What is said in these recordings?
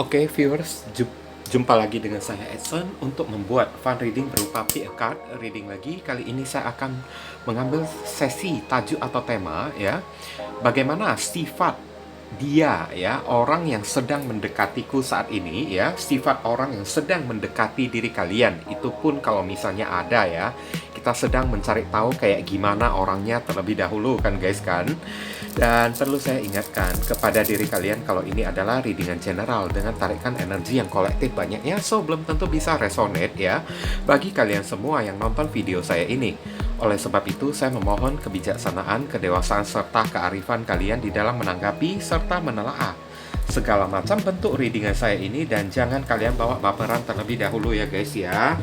Oke, viewers, jumpa lagi dengan saya Edson untuk membuat fun reading berupa pick a card reading lagi. Kali ini saya akan mengambil sesi tajuk atau tema ya. Bagaimana sifat dia ya, orang yang sedang mendekatiku saat ini ya, sifat orang yang sedang mendekati diri kalian. Itu pun kalau misalnya ada ya. Kita sedang mencari tahu kayak gimana orangnya terlebih dahulu kan guys kan. Dan perlu saya ingatkan kepada diri kalian kalau ini adalah readingan general dengan tarikan energi yang kolektif banyaknya, so belum tentu bisa resonate ya bagi kalian semua yang nonton video saya ini. Oleh sebab itu, saya memohon kebijaksanaan, kedewasaan, serta kearifan kalian di dalam menanggapi serta menelaah segala macam bentuk readingan saya ini, dan jangan kalian bawa baperan terlebih dahulu ya guys ya.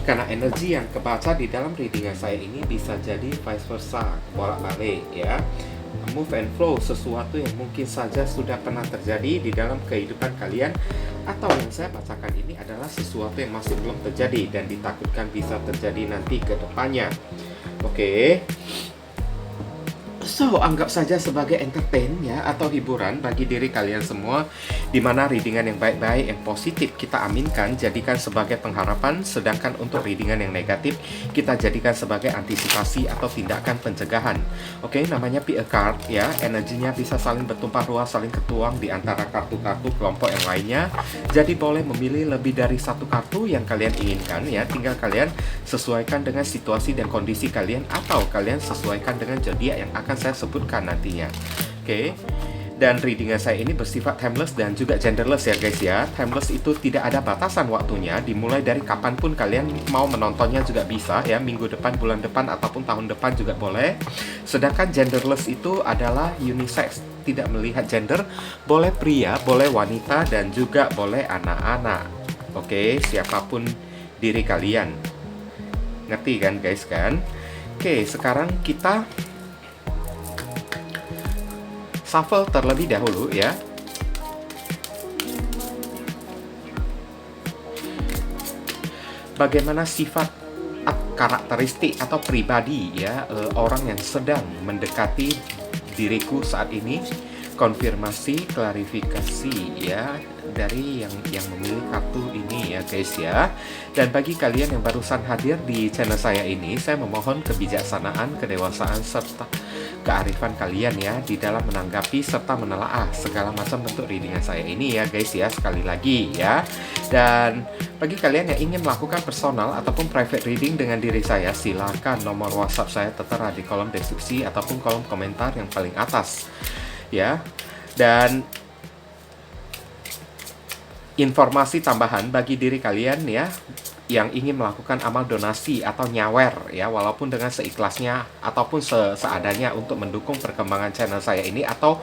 Karena energi yang kebaca di dalam readingan saya ini bisa jadi vice versa, bolak-balik ya. Move and flow, sesuatu yang mungkin saja sudah pernah terjadi di dalam kehidupan kalian, atau yang saya bacakan ini adalah sesuatu yang masih belum terjadi dan ditakutkan bisa terjadi nanti ke depannya. Oke. So, anggap saja sebagai entertain ya, atau hiburan bagi diri kalian semua, di mana readingan yang baik-baik, yang positif kita aminkan, jadikan sebagai pengharapan, sedangkan untuk readingan yang negatif kita jadikan sebagai antisipasi atau tindakan pencegahan. Oke, namanya pick a card ya, energinya bisa saling bertumpah ruah, saling ketuang di antara kartu-kartu kelompok yang lainnya. Jadi boleh memilih lebih dari satu kartu yang kalian inginkan ya, tinggal kalian sesuaikan dengan situasi dan kondisi kalian, atau kalian sesuaikan dengan zodiak yang akan saya sebutkan nantinya. Oke. Dan readingan saya ini bersifat timeless dan juga genderless ya guys ya. Timeless itu tidak ada batasan waktunya, dimulai dari kapanpun kalian mau menontonnya juga bisa ya, minggu depan, bulan depan, ataupun tahun depan juga boleh. Sedangkan genderless itu adalah unisex, tidak melihat gender, boleh pria, boleh wanita, dan juga boleh anak-anak. Oke, siapapun diri kalian. Ngerti kan guys kan? Oke, sekarang kita shuffle terlebih dahulu ya. Bagaimana sifat karakteristik atau pribadi ya orang yang sedang mendekati diriku saat ini. Konfirmasi, klarifikasi ya dari yang memilih kartu ini ya guys ya. Dan bagi kalian yang barusan hadir di channel saya ini, saya memohon kebijaksanaan, kedewasaan, serta kearifan kalian ya di dalam menanggapi serta menelaah segala macam bentuk readingan saya ini ya guys ya, sekali lagi ya. Dan bagi kalian yang ingin melakukan personal ataupun private reading dengan diri saya, silakan nomor WhatsApp saya tertera di kolom deskripsi ataupun kolom komentar yang paling atas ya. Dan informasi tambahan bagi diri kalian ya yang ingin melakukan amal donasi atau nyawer ya, walaupun dengan seikhlasnya ataupun seadanya untuk mendukung perkembangan channel saya ini, atau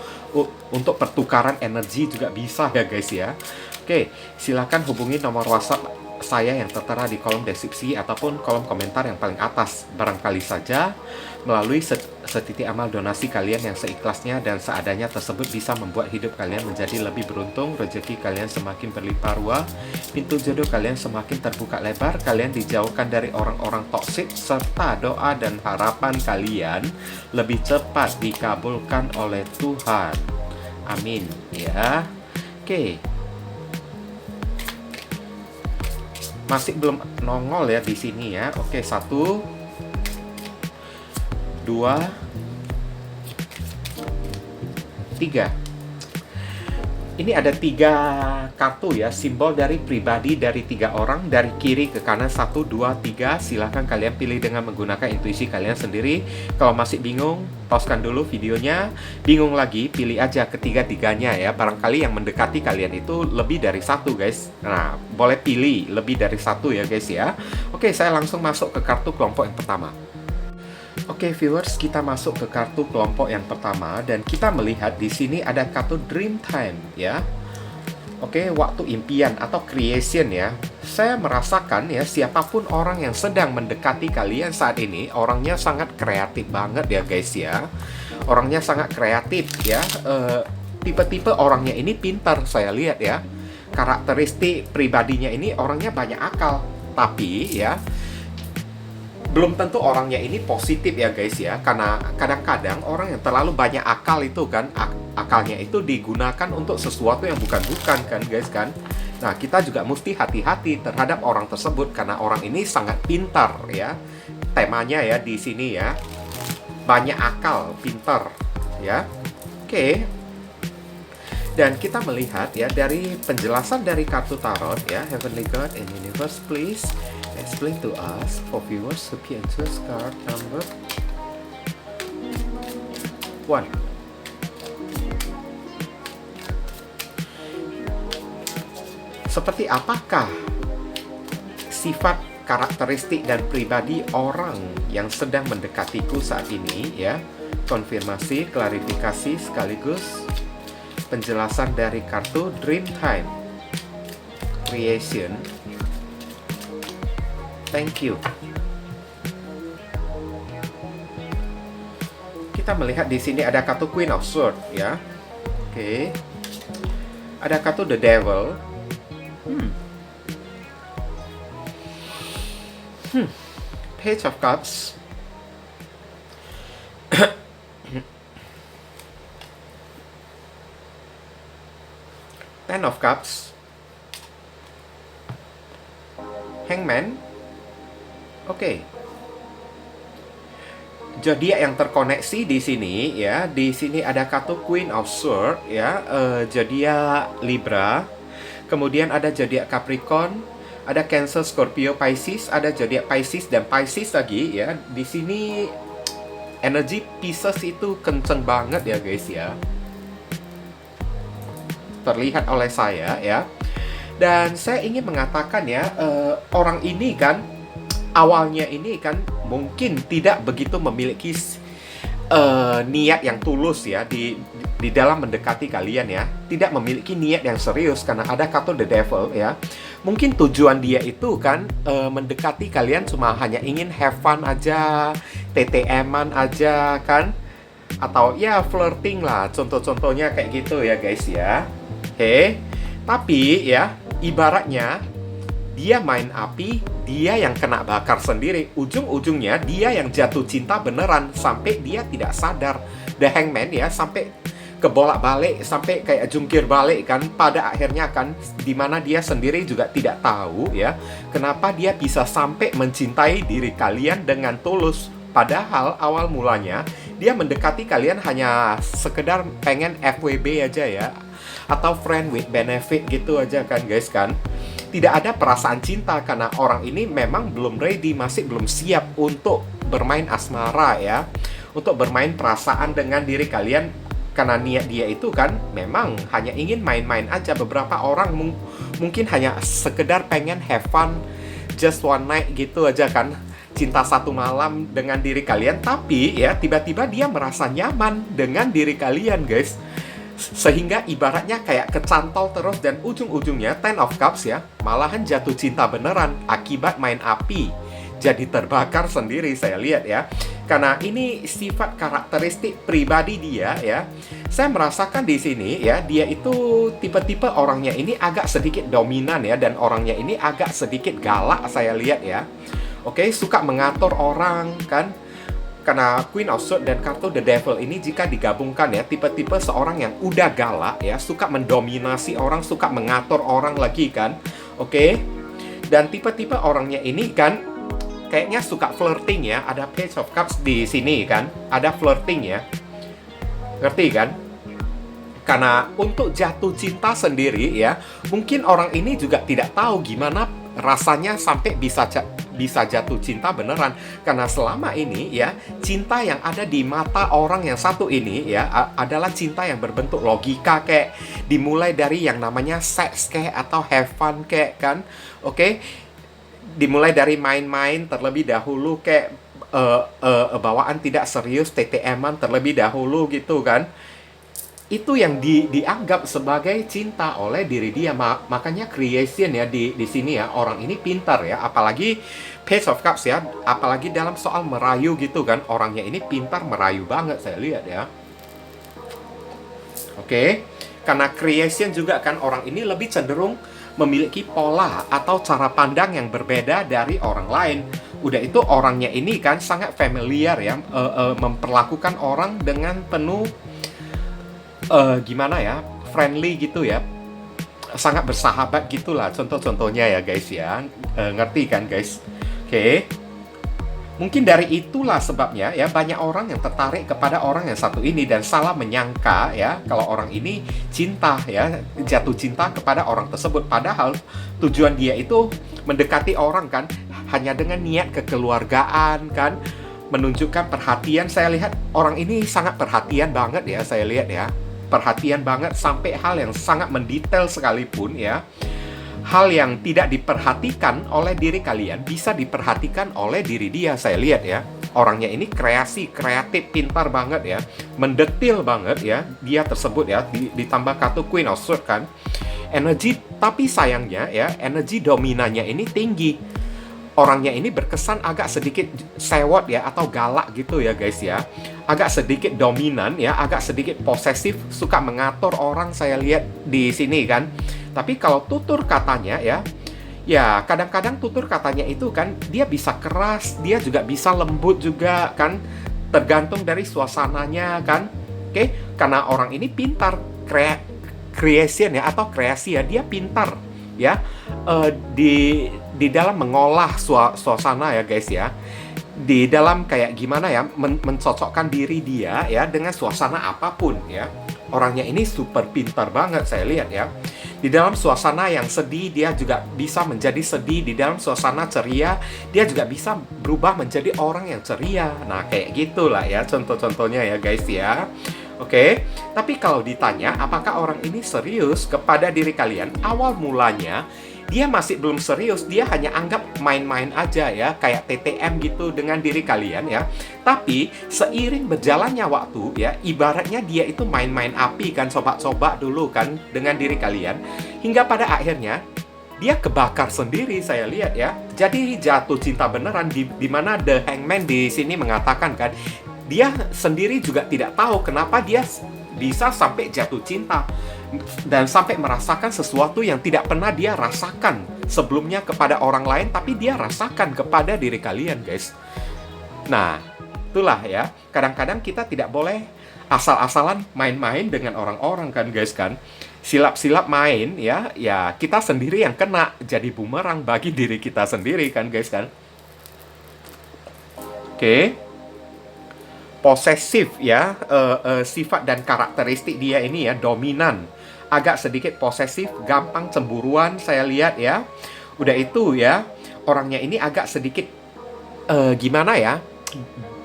untuk pertukaran energi juga bisa ya guys ya. Oke, silakan hubungi nomor WhatsApp saya yang tertera di kolom deskripsi ataupun kolom komentar yang paling atas. Barangkali saja melalui setitik amal donasi kalian yang seikhlasnya dan seadanya tersebut bisa membuat hidup kalian menjadi lebih beruntung, rezeki kalian semakin berlimpah ruah, pintu jodoh kalian semakin terbuka lebar, kalian dijauhkan dari orang-orang toksik, serta doa dan harapan kalian lebih cepat dikabulkan oleh Tuhan. Amin ya. Oke. Masih belum nongol ya di sini ya. Oke, 1 2 3. Ini ada 3 kartu ya, simbol dari pribadi dari 3 orang, dari kiri ke kanan, 1 2 3. Silahkan kalian pilih dengan menggunakan intuisi kalian sendiri. Kalau masih bingung, pauskan dulu videonya. Bingung lagi, pilih aja ketiga-tiganya ya. Barangkali yang mendekati kalian itu lebih dari 1 guys. Nah, boleh pilih lebih dari 1 ya guys ya. Oke, saya langsung masuk ke kartu kelompok yang pertama. Oke viewers, kita masuk ke kartu kelompok yang pertama dan kita melihat di sini ada kartu dream time ya. Oke, waktu impian atau creation ya. Saya merasakan ya, siapapun orang yang sedang mendekati kalian saat ini, orangnya sangat kreatif banget ya guys ya. Orangnya sangat kreatif ya. Tipe-tipe orangnya ini pintar, saya lihat ya. Karakteristik pribadinya ini orangnya banyak akal, tapi ya belum tentu orangnya ini positif ya guys ya, karena kadang-kadang orang yang terlalu banyak akal itu kan akalnya itu digunakan untuk sesuatu yang bukan-bukan kan guys kan. Nah, kita juga mesti hati-hati terhadap orang tersebut karena orang ini sangat pintar ya. Temanya ya di sini ya. Banyak akal, pintar ya. Oke. Dan kita melihat ya dari penjelasan dari kartu tarot ya, Heavenly God and Universe, please explain to us for viewers who can choose card number 1. Seperti apakah sifat, karakteristik dan pribadi orang yang sedang mendekatiku saat ini ya? Konfirmasi, klarifikasi sekaligus penjelasan dari kartu Dreamtime Creation. Thank you. Kita melihat di sini ada kartu Queen of Swords ya. Oke. Ada kartu The Devil. Page of Cups. Ten of Cups. Hangman. Oke. Zodiak yang terkoneksi di sini ya. Di sini ada kartu Queen of Swords ya, zodiak Libra. Kemudian ada zodiak Capricorn, ada Cancer, Scorpio, Pisces, ada zodiak Pisces dan Pisces lagi ya. Di sini energi Pisces itu kenceng banget ya guys ya. Terlihat oleh saya ya. Dan saya ingin mengatakan ya, orang ini kan awalnya ini kan mungkin tidak begitu memiliki niat yang tulus ya di dalam mendekati kalian ya. Tidak memiliki niat yang serius karena ada kartu The Devil ya. Mungkin tujuan dia itu kan mendekati kalian cuma hanya ingin have fun aja, TTM-an aja kan, atau ya flirting lah, contoh-contohnya kayak gitu ya guys ya. Oke, tapi ya ibaratnya dia main api, dia yang kena bakar sendiri. Ujung-ujungnya dia yang jatuh cinta beneran sampai dia tidak sadar. The Hangman ya, sampai kebolak-balik, sampai kayak jungkir balik kan. Pada akhirnya kan, dimana dia sendiri juga tidak tahu ya, kenapa dia bisa sampai mencintai diri kalian dengan tulus. Padahal awal mulanya dia mendekati kalian hanya sekedar pengen FWB aja ya, atau friend with benefit gitu aja kan guys kan. Tidak ada perasaan cinta karena orang ini memang belum ready, masih belum siap untuk bermain asmara ya, untuk bermain perasaan dengan diri kalian. Karena niat dia itu kan memang hanya ingin main-main aja. Beberapa orang mungkin hanya sekedar pengen have fun, just one night gitu aja kan, cinta satu malam dengan diri kalian. Tapi ya tiba-tiba dia merasa nyaman dengan diri kalian guys, sehingga ibaratnya kayak kecantol terus dan ujung-ujungnya Ten of Cups ya, malahan jatuh cinta beneran akibat main api, jadi terbakar sendiri saya lihat ya. Karena ini sifat karakteristik pribadi dia ya. Saya merasakan di sini ya, dia itu tipe-tipe orangnya ini agak sedikit dominan ya, dan orangnya ini agak sedikit galak saya lihat ya. Oke, suka mengatur orang kan. Karena Queen of Swords dan kartu The Devil ini jika digabungkan ya, tipe-tipe seorang yang udah galak ya, suka mendominasi orang, suka mengatur orang lagi kan. Oke. Dan tipe-tipe orangnya ini kan kayaknya suka flirting ya. Ada Page of Cups di sini kan, ada flirting ya. Ngerti kan? Karena untuk jatuh cinta sendiri ya, mungkin orang ini juga tidak tahu gimana rasanya sampai bisa jatuh cinta beneran. Karena selama ini ya, cinta yang ada di mata orang yang satu ini ya adalah cinta yang berbentuk logika, kayak dimulai dari yang namanya seks kayak atau have fun kayak kan. Oke. Dimulai dari main-main terlebih dahulu, kayak bawaan tidak serius, TTM-an terlebih dahulu gitu kan. Itu yang dianggap sebagai cinta oleh diri dia. Makanya creation ya di sini ya, orang ini pintar ya, apalagi Page of Cups ya, apalagi dalam soal merayu gitu kan, orangnya ini pintar merayu banget saya lihat ya. Oke. Karena creation juga kan, orang ini lebih cenderung memiliki pola atau cara pandang yang berbeda dari orang lain. Udah itu orangnya ini kan sangat familiar ya, memperlakukan orang dengan penuh gimana ya, friendly gitu ya, sangat bersahabat gitulah contoh-contohnya ya guys ya. Ngerti kan guys? Oke. Mungkin dari itulah sebabnya ya banyak orang yang tertarik kepada orang yang satu ini dan salah menyangka ya kalau orang ini cinta ya, jatuh cinta kepada orang tersebut, padahal tujuan dia itu mendekati orang kan hanya dengan niat kekeluargaan kan, menunjukkan perhatian. Saya lihat orang ini sangat perhatian banget ya, saya lihat ya. Perhatian banget sampai hal yang sangat mendetail sekalipun ya. Hal yang tidak diperhatikan oleh diri kalian bisa diperhatikan oleh diri dia, saya lihat ya. Orangnya ini kreatif, pintar banget ya, mendetil banget ya, dia tersebut ya, ditambah kartu Queen of Swords kan. Energi, tapi sayangnya ya, energi dominannya ini tinggi. Orangnya ini berkesan agak sedikit sewot ya, atau galak gitu ya guys ya. Agak sedikit dominan ya, agak sedikit posesif, suka mengatur orang, saya lihat di sini kan. Tapi kalau tutur katanya ya kadang-kadang tutur katanya itu kan dia bisa keras, dia juga bisa lembut juga kan, tergantung dari suasananya kan. Oke, karena orang ini pintar, creation ya, atau kreasi ya, dia pintar ya di dalam mengolah suasana ya guys ya. Di dalam kayak gimana ya, mencocokkan diri dia ya dengan suasana apapun ya. Orangnya ini super pintar banget saya lihat ya. Di dalam suasana yang sedih, dia juga bisa menjadi sedih. Di dalam suasana ceria, dia juga bisa berubah menjadi orang yang ceria. Nah, kayak gitulah ya contoh-contohnya ya guys ya. Oke, tapi kalau ditanya apakah orang ini serius kepada diri kalian, awal mulanya dia masih belum serius, dia hanya anggap main-main aja ya, kayak TTM gitu dengan diri kalian ya. Tapi seiring berjalannya waktu ya, ibaratnya dia itu main-main api kan, coba-coba dulu kan dengan diri kalian, hingga pada akhirnya dia kebakar sendiri saya lihat ya. Jadi jatuh cinta beneran, di mana The Hangman di sini mengatakan kan, dia sendiri juga tidak tahu kenapa dia bisa sampai jatuh cinta dan sampai merasakan sesuatu yang tidak pernah dia rasakan sebelumnya kepada orang lain, tapi dia rasakan kepada diri kalian guys. Nah, itulah ya, kadang-kadang kita tidak boleh asal-asalan main-main dengan orang-orang kan guys kan. Silap-silap main ya, ya kita sendiri yang kena, jadi bumerang bagi diri kita sendiri kan guys kan. Oke. Posesif ya, sifat dan karakteristik dia ini ya, dominan, agak sedikit posesif, gampang cemburuan saya lihat ya. Udah itu ya, orangnya ini agak sedikit gimana ya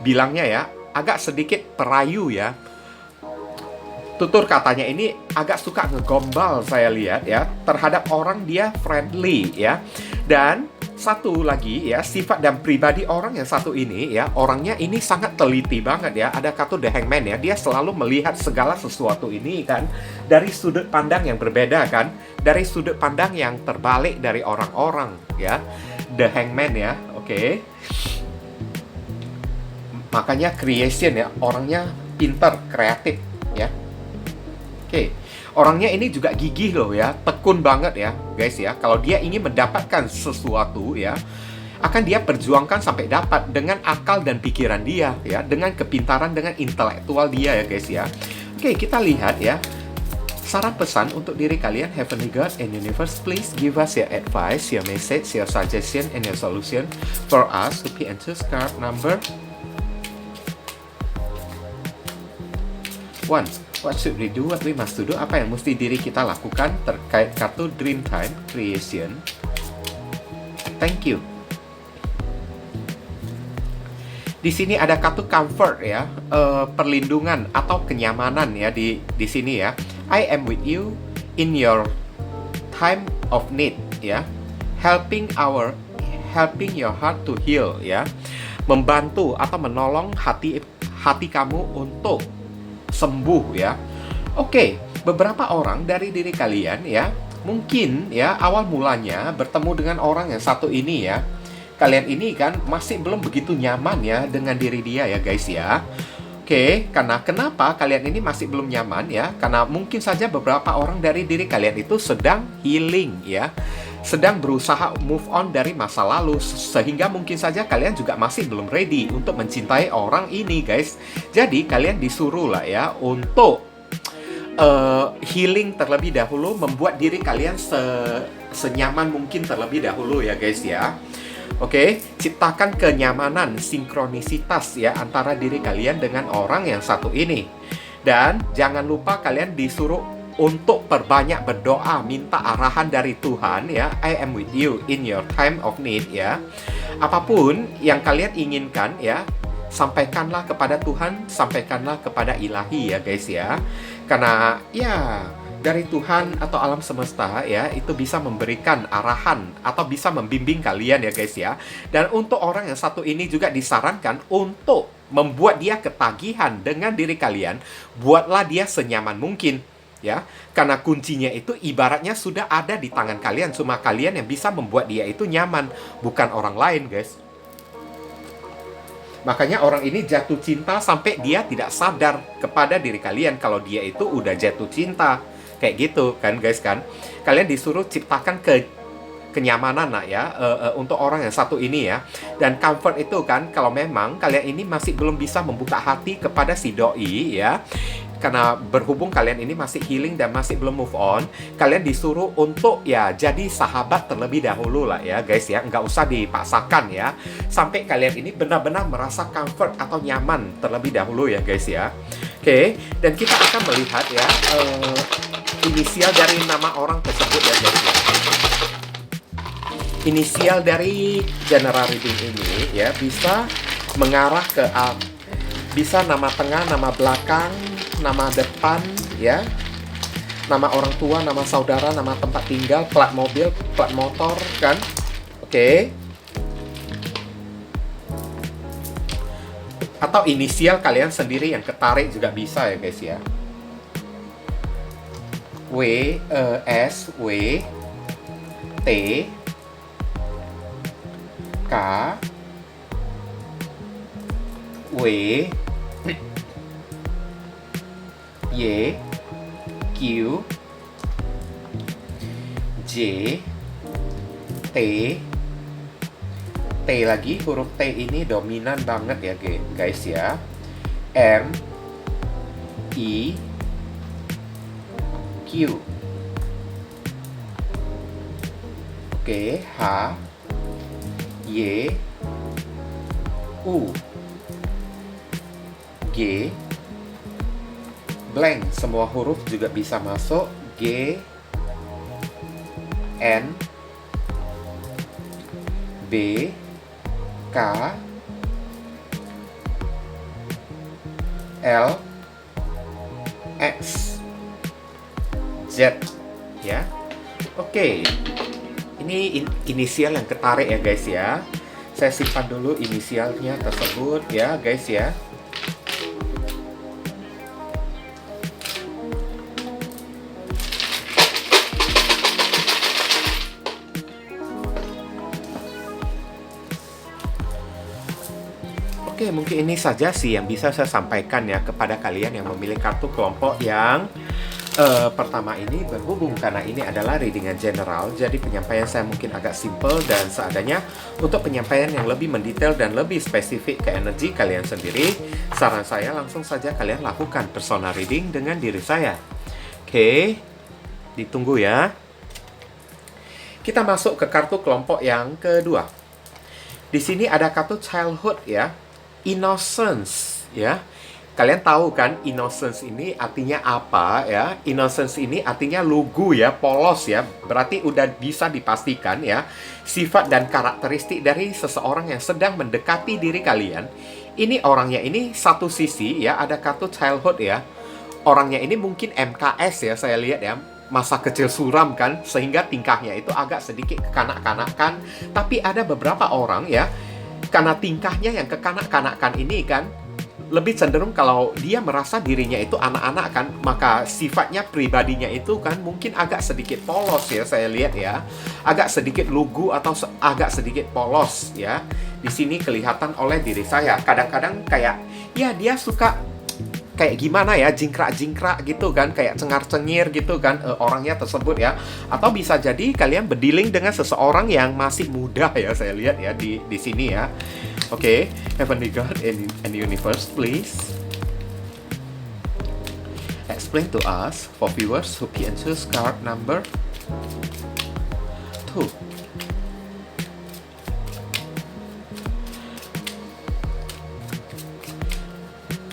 bilangnya ya, agak sedikit perayu ya. Tutur katanya ini agak suka ngegombal saya lihat ya, terhadap orang dia friendly ya. Dan satu lagi ya, sifat dan pribadi orang yang satu ini ya, orangnya ini sangat teliti banget ya. Ada kartu The Hangman ya, dia selalu melihat segala sesuatu ini kan dari sudut pandang yang berbeda kan, dari sudut pandang yang terbalik dari orang-orang ya. The Hangman ya, oke. Makanya creation ya, orangnya pinter, kreatif ya. Oke. Orangnya ini juga gigih loh ya, tekun banget ya guys ya. Kalau dia ingin mendapatkan sesuatu ya, akan dia perjuangkan sampai dapat dengan akal dan pikiran dia ya, dengan kepintaran, dengan intelektual dia ya guys ya. Oke, kita lihat ya. Saran pesan untuk diri kalian, Heavenly God and Universe, please give us your advice, your message, your suggestion, and your solution for us to be and choose card number 1. What should we do? What we must do? Apa yang mesti diri kita lakukan terkait kartu Dreamtime Creation? Thank you. Di sini ada kartu Comfort ya, perlindungan atau kenyamanan ya di sini ya. I am with you in your time of need ya. Helping your heart to heal ya. Membantu atau menolong hati kamu untuk sembuh ya. Oke, beberapa orang dari diri kalian ya, mungkin ya awal mulanya bertemu dengan orang yang satu ini ya. Kalian ini kan masih belum begitu nyaman ya dengan diri dia ya guys ya. Oke, karena kenapa kalian ini masih belum nyaman ya? Karena mungkin saja beberapa orang dari diri kalian itu sedang healing ya. Sedang berusaha move on dari masa lalu, sehingga mungkin saja kalian juga masih belum ready untuk mencintai orang ini guys. Jadi kalian disuruh lah ya untuk healing terlebih dahulu, membuat diri kalian senyaman mungkin terlebih dahulu ya guys ya. Oke, ciptakan kenyamanan, sinkronisitas ya antara diri kalian dengan orang yang satu ini. Dan jangan lupa kalian disuruh untuk perbanyak berdoa, minta arahan dari Tuhan ya. I am with you in your time of need ya. Apapun yang kalian inginkan ya, sampaikanlah kepada Tuhan, sampaikanlah kepada ilahi ya guys ya. Karena ya dari Tuhan atau alam semesta ya, itu bisa memberikan arahan atau bisa membimbing kalian ya guys ya. Dan untuk orang yang satu ini juga disarankan untuk membuat dia ketagihan dengan diri kalian, buatlah dia senyaman mungkin ya. Karena kuncinya itu ibaratnya sudah ada di tangan kalian, cuma kalian yang bisa membuat dia itu nyaman, bukan orang lain guys. Makanya orang ini jatuh cinta sampai dia tidak sadar kepada diri kalian kalau dia itu udah jatuh cinta. Kayak gitu kan guys kan. Kalian disuruh ciptakan kenyamanan lah ya untuk orang yang satu ini ya. Dan comfort itu kan kalau memang kalian ini masih belum bisa membuka hati kepada si doi ya. Karena berhubung kalian ini masih healing dan masih belum move on, kalian disuruh untuk ya jadi sahabat terlebih dahulu lah ya guys ya. Nggak usah dipaksakan ya, sampai kalian ini benar-benar merasa comfort atau nyaman terlebih dahulu ya guys ya. Oke, dan kita akan melihat ya inisial dari nama orang tersebut ya guys ya. Inisial dari general reading ini ya bisa mengarah ke bisa nama tengah, nama belakang, nama depan ya, nama orang tua, nama saudara, nama tempat tinggal, plat mobil, plat motor kan. Oke. Atau inisial kalian sendiri yang ketarik juga bisa ya guys ya. W, S, W, T, K, W, Y, Q, J, T, T lagi, huruf T ini dominan banget ya guys ya. M, I, Q. Oke, H, Y, U, G, blank, semua huruf juga bisa masuk. G, N, B, K, L, X, Z ya. Oke. Ini inisial yang ketarik ya guys ya. Saya simpan dulu inisialnya tersebut ya guys ya. Oke, mungkin ini saja sih yang bisa saya sampaikan ya kepada kalian yang memilih kartu kelompok yang pertama ini. Berhubung karena ini adalah readingan general, jadi penyampaian saya mungkin agak simple dan seadanya. Untuk penyampaian yang lebih mendetail dan lebih spesifik ke energi kalian sendiri, saran saya langsung saja kalian lakukan personal reading dengan diri saya. Oke, ditunggu ya. Kita masuk ke kartu kelompok yang kedua. Di sini ada kartu childhood ya. Innocence ya. Kalian tahu kan innocence ini artinya apa ya? Innocence ini artinya lugu ya, polos ya. Berarti udah bisa dipastikan ya sifat dan karakteristik dari seseorang yang sedang mendekati diri kalian. Ini orangnya ini satu sisi ya, ada kartu childhood ya. Orangnya ini mungkin MKS ya, saya lihat ya. Masa kecil suram kan, sehingga tingkahnya itu agak sedikit kekanak-kanakan. Tapi ada beberapa orang ya, karena tingkahnya yang kekanak-kanakan ini kan, lebih cenderung kalau dia merasa dirinya itu anak-anak kan, maka sifatnya pribadinya itu kan mungkin agak sedikit polos ya, saya lihat ya. Agak sedikit lugu atau agak sedikit polos ya. Di sini kelihatan oleh diri saya. Kadang-kadang kayak ya dia suka kayak gimana ya, jingkrak-jingkrak gitu kan, kayak cengar-cengir gitu kan orangnya tersebut ya. Atau bisa jadi kalian berdealing dengan seseorang yang masih muda ya, saya lihat ya di sini ya. Oke, Heavenly God and Universe, please explain to us for viewers who pick and choose card number 2.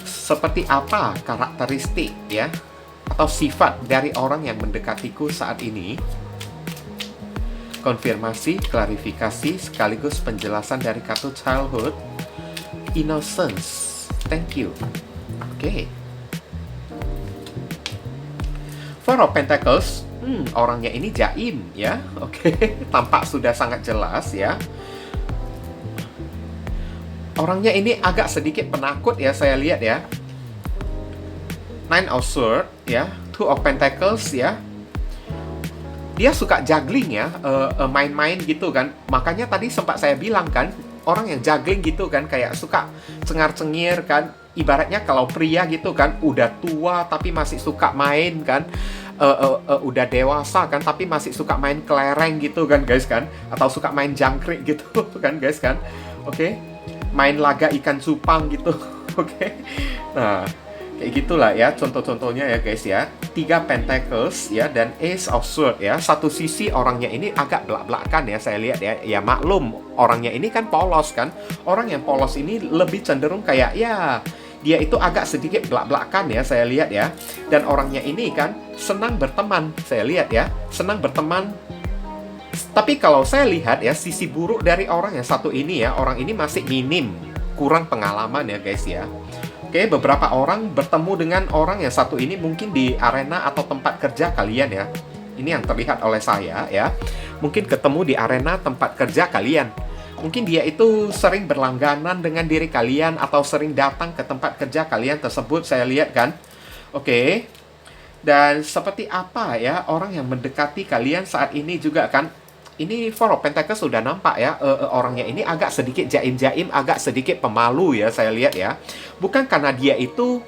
Seperti apa karakteristik ya atau sifat dari orang yang mendekatiku saat ini? Konfirmasi, klarifikasi, sekaligus penjelasan dari kartu childhood, innocence. Thank you. Oke. Four of Pentacles, orangnya ini jaim ya. Oke, tampak sudah sangat jelas ya. Orangnya ini agak sedikit penakut ya, saya lihat ya. Nine of Swords ya, Two of Pentacles ya. Dia suka juggling ya, main-main gitu kan. Makanya tadi sempat saya bilang kan, orang yang juggling gitu kan, kayak suka cengar-cengir kan. Ibaratnya kalau pria gitu kan, udah tua tapi masih suka main kan. Udah dewasa kan, tapi masih suka main kelereng gitu kan guys kan. Atau suka main jangkrik gitu kan guys kan. Oke. Main laga ikan cupang gitu. Oke. Nah, kayak gitulah ya contoh-contohnya ya guys ya. 3 Pentacles ya dan Ace of Swords ya. Satu sisi orangnya ini agak belak-belakan ya, saya lihat ya. Ya maklum, orangnya ini kan polos kan. Orang yang polos ini lebih cenderung kayak ya dia itu agak sedikit belak-belakan ya, saya lihat ya. Dan orangnya ini kan senang berteman, saya lihat ya. Senang berteman. Tapi kalau saya lihat ya, sisi buruk dari orang yang satu ini ya, orang ini masih minim, kurang pengalaman ya guys ya. Oke, beberapa orang bertemu dengan orang yang satu ini mungkin di arena atau tempat kerja kalian ya. Ini yang terlihat oleh saya ya. Mungkin ketemu di arena tempat kerja kalian. Mungkin dia itu sering berlangganan dengan diri kalian atau sering datang ke tempat kerja kalian tersebut, saya lihat kan. Oke. Dan seperti apa ya orang yang mendekati kalian saat ini juga kan. Ini Four of Pentacles sudah nampak ya, orangnya ini agak sedikit jaim-jaim, agak sedikit pemalu ya, saya lihat ya. Bukan karena dia itu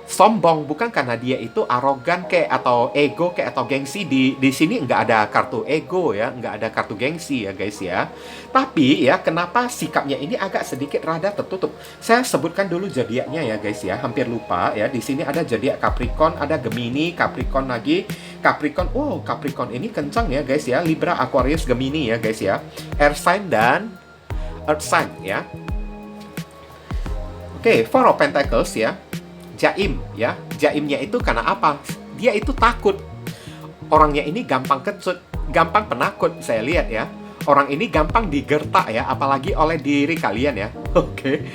sombong, bukan karena dia itu arogan kayak atau ego kayak atau gengsi. Di sini nggak ada kartu ego ya, nggak ada kartu gengsi ya guys ya. Tapi ya kenapa sikapnya ini agak sedikit rada tertutup? Saya sebutkan dulu zodiaknya ya guys ya, hampir lupa ya. Di sini ada zodiak Capricorn, ada Gemini, Capricorn lagi, Capricorn. Oh, Capricorn ini kencang ya guys ya. Libra, Aquarius, Gemini ya guys ya. Air sign dan Earth sign ya. Oke, Four of Pentacles ya. Jaim ya, jaimnya itu karena apa? Dia itu takut. Orangnya ini gampang kecut, gampang penakut, saya lihat ya. Orang ini gampang digertak ya, apalagi oleh diri kalian ya. Oke.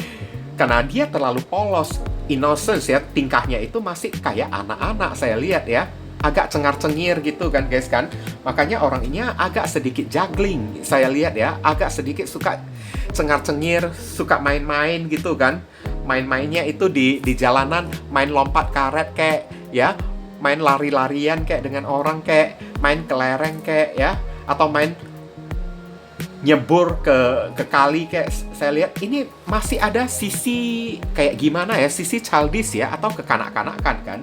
Karena dia terlalu polos, innocence ya, tingkahnya itu masih kayak anak-anak, saya lihat ya. Agak cengar-cengir gitu kan guys kan. Makanya orang ini agak sedikit juggling, saya lihat ya. Agak sedikit suka cengar-cengir, suka main-main gitu kan. Main-mainnya itu di jalanan, main lompat karet kayak ya, main lari-larian kayak dengan orang kayak, main kelereng kayak ya, atau main nyebur ke kali kayak, saya lihat ini masih ada sisi kayak gimana ya, sisi childish ya atau kekanak-kanakan kan.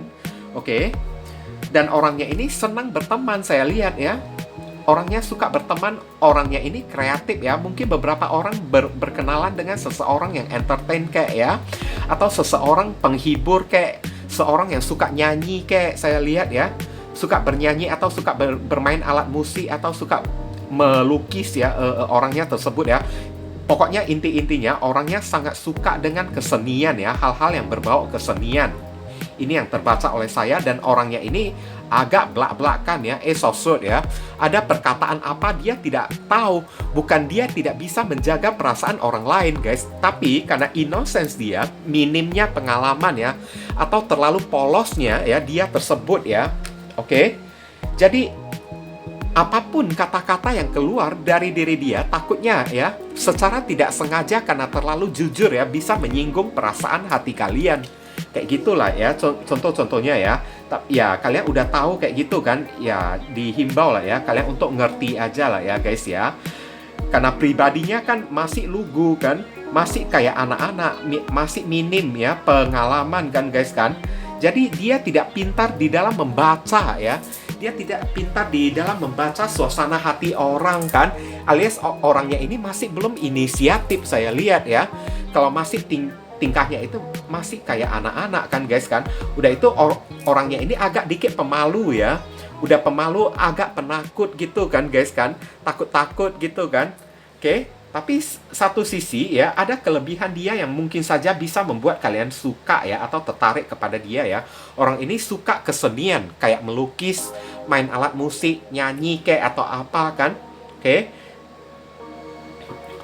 Oke. Dan orangnya ini senang berteman, saya lihat ya. Orangnya suka berteman, orangnya ini kreatif ya. Mungkin beberapa orang berkenalan dengan seseorang yang entertain kayak ya, atau seseorang penghibur kayak, seorang yang suka nyanyi kayak, saya lihat ya. Suka bernyanyi atau suka bermain alat musik atau suka melukis ya, orangnya tersebut ya. Pokoknya inti-intinya orangnya sangat suka dengan kesenian ya, hal-hal yang berbau kesenian. Ini yang terbaca oleh saya, dan orangnya ini agak belak-belakan ya, Ace of Swords ya. Ada perkataan apa dia tidak tahu. Bukan dia tidak bisa menjaga perasaan orang lain guys, tapi karena innocence dia, minimnya pengalaman ya, atau terlalu polosnya ya dia tersebut ya. Oke. Jadi apapun kata-kata yang keluar dari diri dia, takutnya ya secara tidak sengaja karena terlalu jujur ya, bisa menyinggung perasaan hati kalian. Kayak gitulah ya, contoh-contohnya ya. Ya, kalian udah tahu kayak gitu kan. Ya, dihimbau lah ya, kalian untuk ngerti aja lah ya guys ya. Karena pribadinya kan masih lugu kan, masih kayak anak-anak, masih minim ya pengalaman kan guys kan. Jadi dia tidak pintar di dalam membaca ya. Dia tidak pintar di dalam membaca suasana hati orang kan. Alias orangnya ini masih belum inisiatif, saya lihat ya. Kalau masih tingkahnya itu masih kayak anak-anak kan guys kan. Udah itu orangnya ini agak dikit pemalu ya. Udah pemalu, agak penakut gitu kan guys kan. Takut-takut gitu kan. Oke, tapi satu sisi ya, ada kelebihan dia yang mungkin saja bisa membuat kalian suka ya, atau tertarik kepada dia ya. Orang ini suka kesenian, kayak melukis, main alat musik, nyanyi kayak atau apa kan. Oke.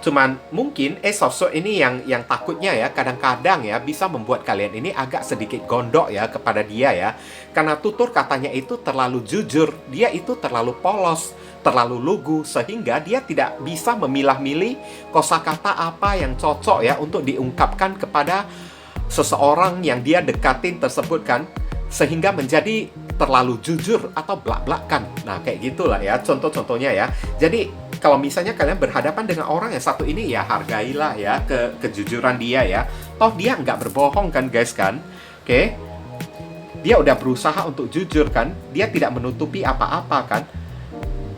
Cuman mungkin sosok ini yang takutnya ya, kadang-kadang ya bisa membuat kalian ini agak sedikit gondok ya kepada dia ya. Karena tutur katanya itu terlalu jujur, dia itu terlalu polos, terlalu lugu, sehingga dia tidak bisa memilah-milih kosakata apa yang cocok ya untuk diungkapkan kepada seseorang yang dia dekatin tersebut kan, sehingga menjadi terlalu jujur atau blak-blakan. Nah, kayak gitulah ya contoh-contohnya ya. Jadi kalau misalnya kalian berhadapan dengan orang yang satu ini ya, hargailah ya kejujuran dia ya. Toh dia nggak berbohong kan guys kan. Oke. Dia udah berusaha untuk jujur kan. Dia tidak menutupi apa-apa kan.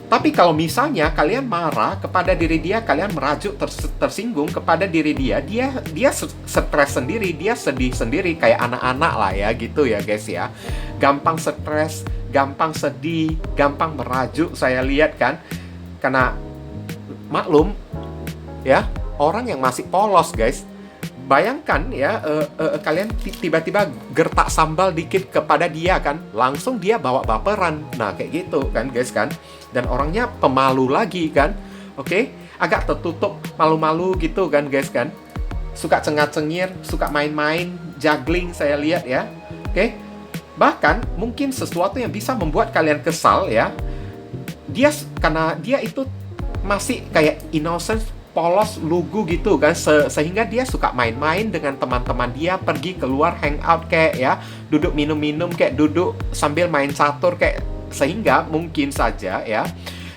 Tapi kalau misalnya kalian marah kepada diri dia, kalian merajuk tersinggung kepada diri dia, dia stres sendiri, dia sedih sendiri kayak anak-anak lah ya gitu ya guys ya. Gampang stres, gampang sedih, gampang merajuk saya lihat kan. Karena maklum ya, orang yang masih polos guys. Bayangkan ya, kalian tiba-tiba gertak sambal dikit kepada dia kan, langsung dia bawa baperan. Nah kayak gitu kan guys kan. Dan orangnya pemalu lagi kan. Oke, agak tertutup, malu-malu gitu kan guys kan. Suka cengat-cengir, suka main-main, juggling saya lihat ya. Oke. Bahkan mungkin sesuatu yang bisa membuat kalian kesal ya. Karena dia itu masih kayak innocent, polos, lugu gitu kan, sehingga dia suka main-main dengan teman-teman dia, pergi keluar hangout kayak ya, duduk minum-minum kayak, duduk sambil main catur kayak, sehingga mungkin saja ya,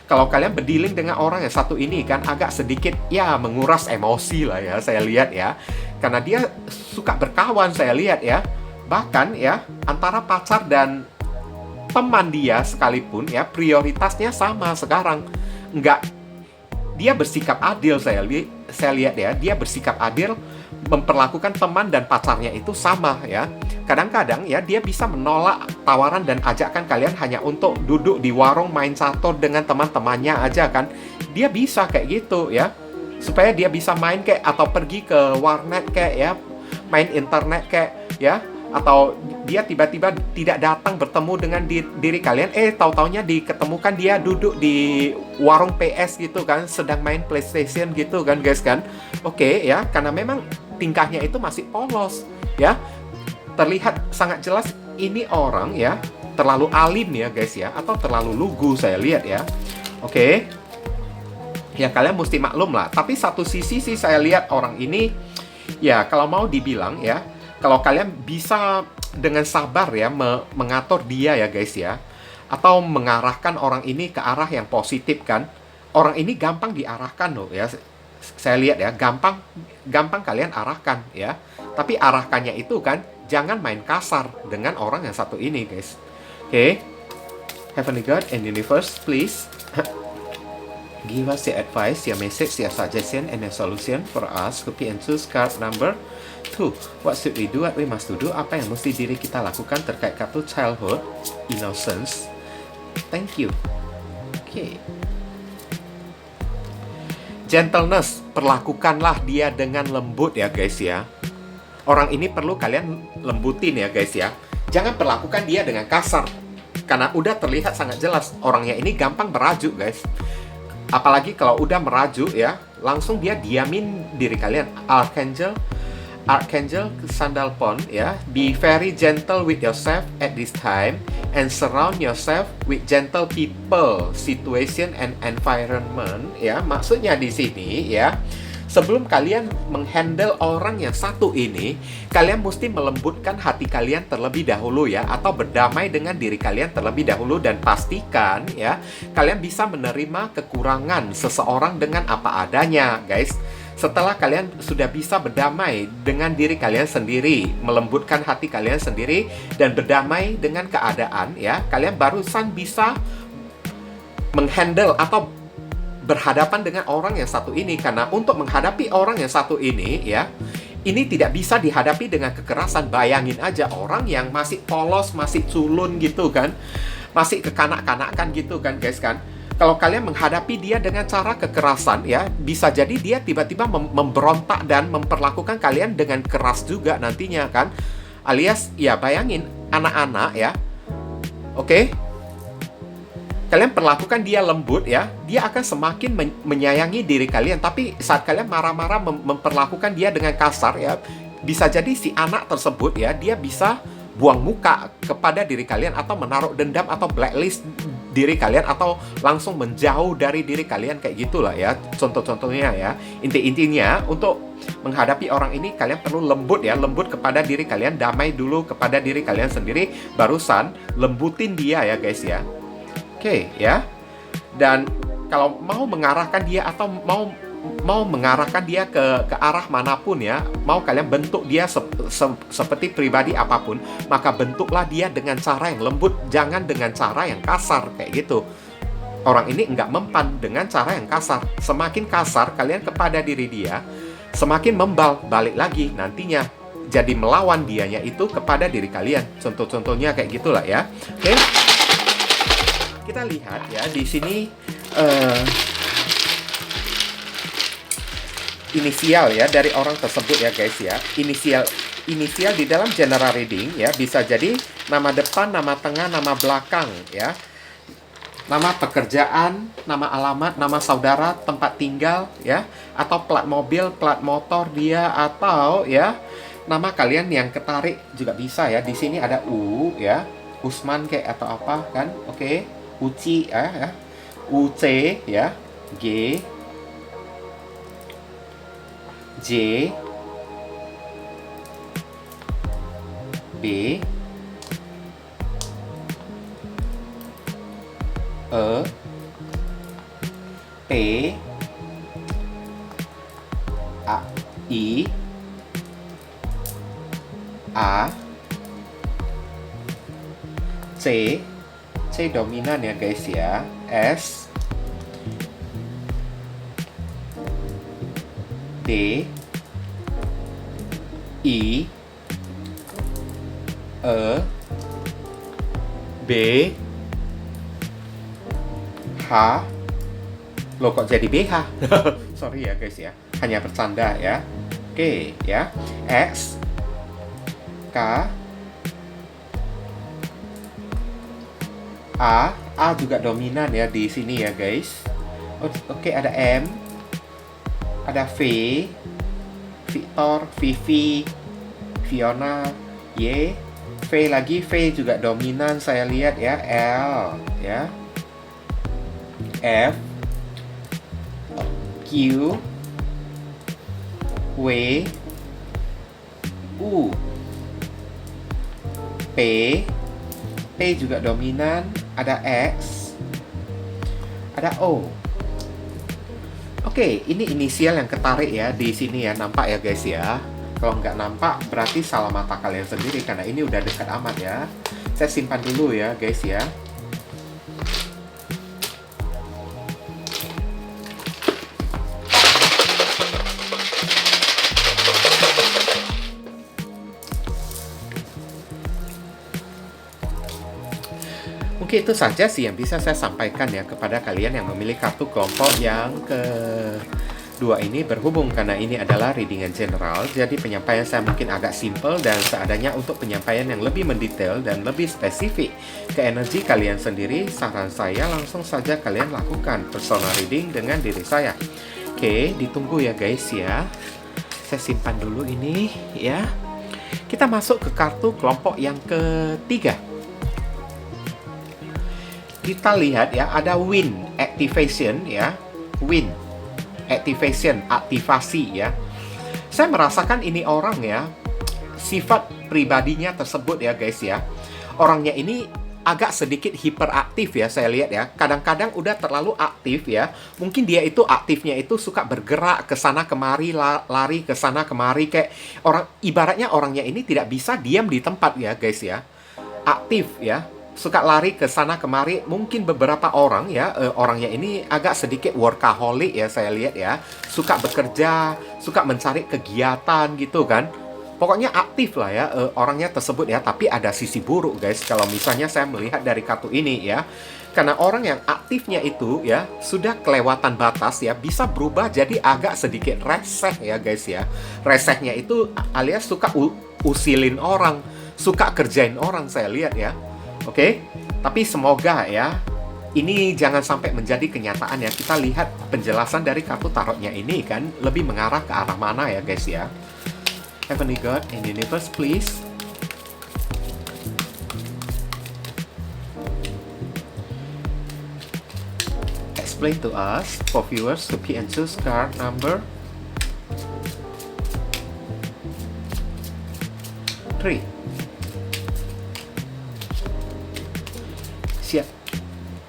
kalau kalian berdealing dengan orang yang satu ini kan agak sedikit ya menguras emosi lah ya saya lihat ya, karena dia suka berkawan saya lihat ya, bahkan ya antara pacar dan teman dia sekalipun ya, prioritasnya sama sekarang. Dia bersikap adil, saya lihat ya, dia bersikap adil, memperlakukan teman dan pacarnya itu sama ya. Kadang-kadang ya dia bisa menolak tawaran dan ajakan kalian hanya untuk duduk di warung main catur dengan teman-temannya aja kan. Dia bisa kayak gitu ya, supaya dia bisa main kayak, atau pergi ke warnet kayak ya, main internet kayak ya, atau dia tiba-tiba tidak datang bertemu dengan diri kalian, tahu-taunya diketemukan dia duduk di warung PS gitu kan, sedang main PlayStation gitu kan guys kan. Oke ya, karena memang tingkahnya itu masih polos ya, terlihat sangat jelas ini orang ya terlalu alim ya guys ya, atau terlalu lugu saya lihat ya. Oke ya, kalian mesti maklum lah. Tapi satu sisi sih saya lihat orang ini ya, kalau mau dibilang ya, kalau kalian bisa dengan sabar ya mengatur dia ya guys ya, atau mengarahkan orang ini ke arah yang positif kan. Orang ini gampang diarahkan loh ya. Saya lihat ya, gampang kalian arahkan ya. Tapi arahkannya itu kan jangan main kasar dengan orang yang satu ini guys. Oke. Heavenly God and Universe, please give us your advice, your message, your suggestion, and your solution for us. Copy and choose card number 2. What should we do? What we must do? Apa yang mesti diri kita lakukan terkait kartu childhood, innocence? Thank you. Oke. Gentleness, perlakukanlah dia dengan lembut ya guys ya. Orang ini perlu kalian lembutin ya guys ya. Jangan perlakukan dia dengan kasar, karena udah terlihat sangat jelas orangnya ini gampang merajuk guys. Apalagi kalau udah merajuk ya, langsung dia diamin diri kalian. Archangel Sandalphon ya, be very gentle with yourself at this time and surround yourself with gentle people, situation and environment ya. Maksudnya di sini ya, sebelum kalian menghandle orang yang satu ini, kalian mesti melembutkan hati kalian terlebih dahulu ya, atau berdamai dengan diri kalian terlebih dahulu, dan pastikan ya kalian bisa menerima kekurangan seseorang dengan apa adanya guys. Setelah kalian sudah bisa berdamai dengan diri kalian sendiri, melembutkan hati kalian sendiri, dan berdamai dengan keadaan ya, kalian barusan bisa menghandle atau berhadapan dengan orang yang satu ini. Karena untuk menghadapi orang yang satu ini ya, ini tidak bisa dihadapi dengan kekerasan. Bayangin aja orang yang masih polos, masih culun gitu kan, masih kekanak-kanakan gitu kan guys kan. Kalau kalian menghadapi dia dengan cara kekerasan ya, bisa jadi dia tiba-tiba memberontak dan memperlakukan kalian dengan keras juga nantinya kan. Alias ya bayangin anak-anak ya. Oke. Kalian perlakukan dia lembut ya, dia akan semakin menyayangi diri kalian. Tapi saat kalian marah-marah memperlakukan dia dengan kasar ya, bisa jadi si anak tersebut ya, dia bisa buang muka kepada diri kalian atau menaruh dendam atau blacklist diri kalian atau langsung menjauh dari diri kalian kayak gitulah ya. Contoh-contohnya ya. Intinya untuk menghadapi orang ini kalian perlu lembut ya, lembut kepada diri kalian, damai dulu kepada diri kalian sendiri, barusan lembutin dia ya guys ya. Oke ya. Dan kalau mau mengarahkan dia atau mau mengarahkan dia ke arah manapun ya, mau kalian bentuk dia seperti pribadi apapun, maka bentuklah dia dengan cara yang lembut, jangan dengan cara yang kasar kayak gitu. Orang ini nggak mempan dengan cara yang kasar. Semakin kasar kalian kepada diri dia, semakin balik lagi nantinya jadi melawan dianya itu kepada diri kalian. Contoh-contohnya kayak gitulah ya. Oke. Kita lihat ya di sini inisial ya dari orang tersebut ya guys ya. Inisial di dalam general reading ya bisa jadi nama depan, nama tengah, nama belakang ya. Nama pekerjaan, nama alamat, nama saudara, tempat tinggal ya, atau plat mobil, plat motor dia, atau ya nama kalian yang ketarik juga bisa ya. Di sini ada U ya, Usman kayak atau apa kan. Oke. Uci ya, UC ya, G, J, B, E, P, A, I, A, C, C dominan ya guys ya, S, D, I, E, B, H. Loh kok jadi BH? Sorry ya guys ya, hanya bercanda ya. Oke ya, X, K, A juga dominan ya di sini ya guys. Oke, ada M, ada V, Victor, Vivi, Fiona, Y, V lagi, V juga dominan saya lihat ya, L ya, F, Q, W, U, P, P juga dominan, ada X, ada O. Oke, ini inisial yang ketarik ya di sini ya, nampak ya guys ya. Kalau nggak nampak berarti salah mata kalian sendiri karena ini udah dekat amat ya. Saya simpan dulu ya guys ya. Mungkin itu saja sih yang bisa saya sampaikan ya kepada kalian yang memilih kartu kelompok yang kedua ini, berhubung karena ini adalah readingan general, jadi penyampaian saya mungkin agak simple dan seadanya. Untuk penyampaian yang lebih mendetail dan lebih spesifik ke energi kalian sendiri, saran saya langsung saja kalian lakukan personal reading dengan diri saya. Oke, ditunggu ya guys ya. Saya simpan dulu ini ya. Kita masuk ke kartu kelompok yang ketiga. Kita lihat ya, ada Wind Activation ya, Wind Activation, aktivasi ya. Saya merasakan ini orang ya, sifat pribadinya tersebut ya guys ya. Orangnya ini agak sedikit hiperaktif ya saya lihat ya. Kadang-kadang udah terlalu aktif ya. Mungkin dia itu aktifnya itu suka bergerak ke sana kemari, lari ke sana kemari kayak orang, ibaratnya orangnya ini tidak bisa diam di tempat ya guys ya. Aktif ya. suka lari ke sana kemari. Mungkin beberapa orang ya, orangnya ini agak sedikit workaholic ya saya lihat ya. Suka bekerja, suka mencari kegiatan gitu kan. Pokoknya aktif lah ya orangnya tersebut ya. Tapi ada sisi buruk guys, kalau misalnya saya melihat dari kartu ini ya. Karena orang yang aktifnya itu ya sudah kelewatan batas ya, bisa berubah jadi agak sedikit reseh ya guys ya. Resehnya itu alias suka usilin orang, suka kerjain orang saya lihat ya. Oke, tapi semoga ya ini jangan sampai menjadi kenyataan ya. Kita lihat penjelasan dari kartu tarotnya ini kan lebih mengarah ke arah mana ya guys ya. Heavenly God and Universe please. Explain to us for viewers to pick and choose card number 3.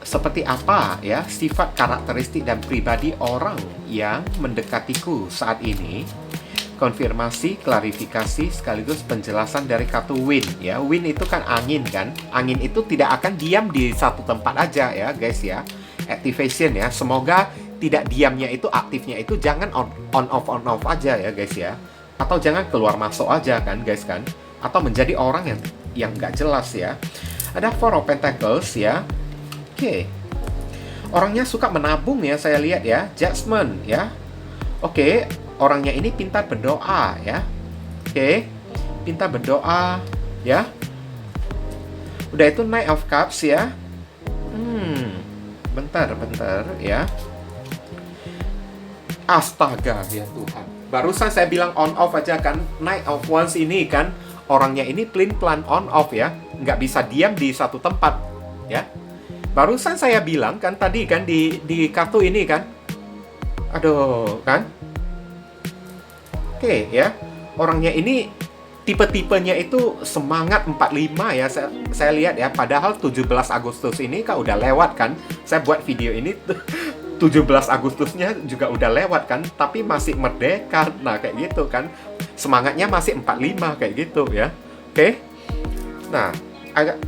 Seperti apa ya sifat, karakteristik dan pribadi orang yang mendekatiku saat ini? Konfirmasi, klarifikasi sekaligus penjelasan dari kartu wind ya. Wind itu kan angin kan. Angin itu tidak akan diam di satu tempat aja ya guys ya. Activation ya. Semoga tidak diamnya itu, aktifnya itu jangan on off aja ya guys ya. Atau jangan keluar masuk aja kan guys kan. Atau menjadi orang yang nggak jelas ya. Ada Four of Pentacles ya. Oke. Orangnya suka menabung ya saya lihat ya. Judgment ya. Oke. Orangnya ini pintar berdoa ya. Oke. Pintar berdoa ya. Udah itu Knight of Cups ya. Bentar ya. Astaga ya Tuhan. Barusan saya bilang on off aja kan. Knight of Wands ini kan orangnya ini plan on off ya. Nggak bisa diam di satu tempat ya. Barusan saya bilang kan tadi kan di kartu ini kan. Aduh kan. Oke ya. Orangnya ini tipe-tipenya itu semangat 45 ya. Saya lihat ya. Padahal 17 Agustus ini kan udah lewat kan. Saya buat video ini 17 Agustusnya juga udah lewat kan. Tapi masih merdeka. Nah kayak gitu kan. Semangatnya masih 45 kayak gitu ya. Oke. Nah